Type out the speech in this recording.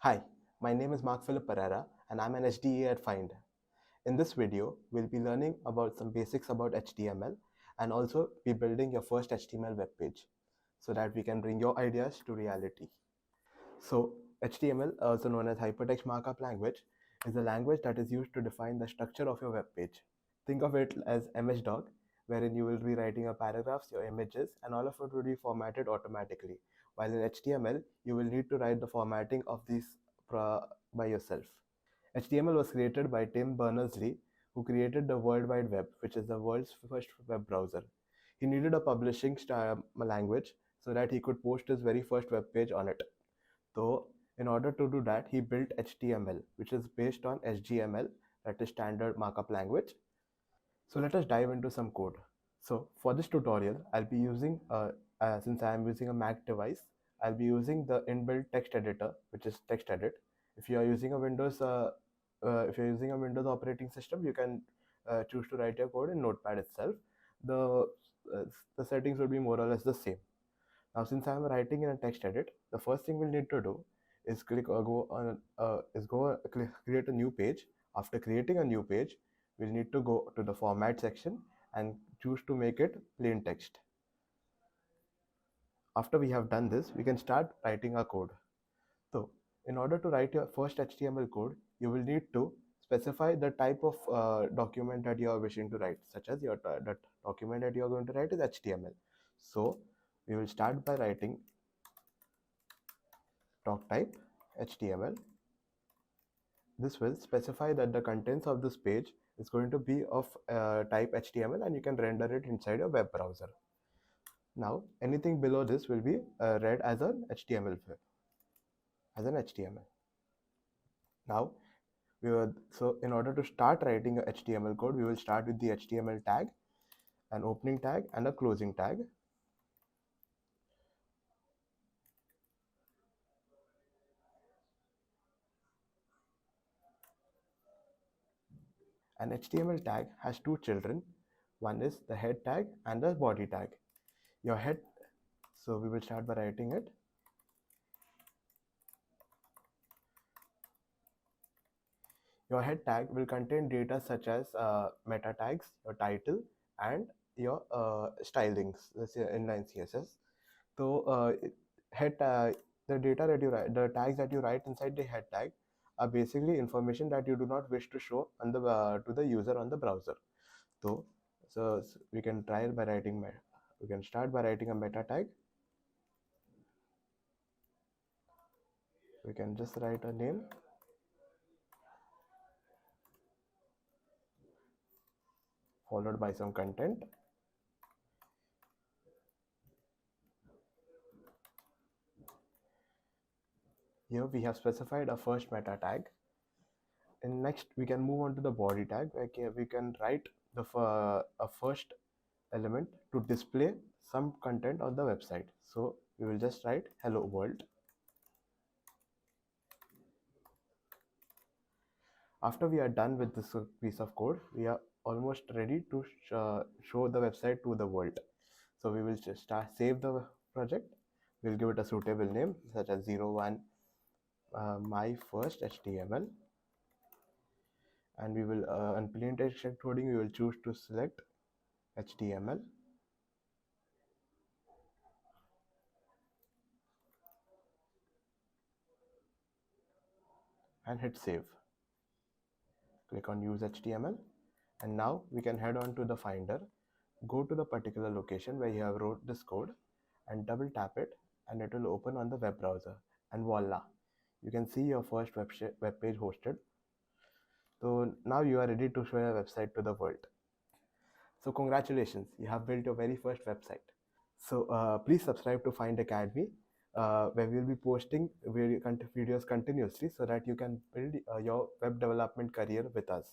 Hi, my name is Mark Philip Pereira and I'm an HDE at Fynd. In this video, we'll be learning about some basics about HTML and also be building your first HTML web page so that we can bring your ideas to reality. So HTML, also known as Hypertext Markup Language, is a language that is used to define the structure of your web page. Think of it as MHDoc, wherein you will be writing your paragraphs, your images, and all of it will be formatted automatically. While in HTML, you will need to write the formatting of these by yourself. HTML was created by Tim Berners-Lee, who created the World Wide Web, which is the world's first web browser. He needed a publishing language so that he could post his very first web page on it. So, in order to do that, he built HTML, which is based on HTML, that is standard markup language. So let us dive into some code. So for this tutorial, I'll be using, since I am using a Mac device, I'll be using the inbuilt text editor, which is TextEdit. If you are using a Windows operating system, you can choose to write your code in Notepad itself. The uh, the settings will be more or less the same. Now, since I am writing in a text edit, the first thing we'll need to do is create a new page. After creating a new page, we'll need to go to the format section and choose to make it plain text. After we have done this, we can start writing our code. So, in order to write your first HTML code, you will need to specify the type of document that you are wishing to write, such as that document that you are going to write is HTML. So, we will start by writing doc type HTML. This will specify that the contents of this page is going to be of type HTML and you can render it inside your web browser. Now, anything below this will be read as an HTML. Now, so in order to start writing a HTML code, we will start with the HTML tag, an opening tag and a closing tag. An HTML tag has two children. One is the head tag and the body tag. Your head, so we will start by writing it. Your head tag will contain data such as meta tags, your title, and your stylings, let's say inline CSS. So the data that you write, the tags that you write inside the head tag are basically information that you do not wish to show on the to the user on the browser. So we can try by writing. We can start by writing a meta tag. We can just write a name. Followed by some content. Here we have specified a first meta tag. And next we can move on to the body tag. Okay, we can write the a first element to display some content on the website. So we will just write hello world. After we are done with this piece of code, we are almost ready to show the website to the world. So we will just save the project. We'll give it a suitable name such as 01 my first HTML, and we will on plain text encoding we will choose to select HTML and hit save. Click on use HTML, and now we can head on to the Finder, go to the particular location where you have wrote this code and double tap it, and it will open on the web browser, and voila, you can see your first web page hosted. So now you are ready to show your website to the world. So congratulations, you have built your very first website. So please subscribe to Fynd Academy, where we'll be posting videos continuously so that you can build your web development career with us.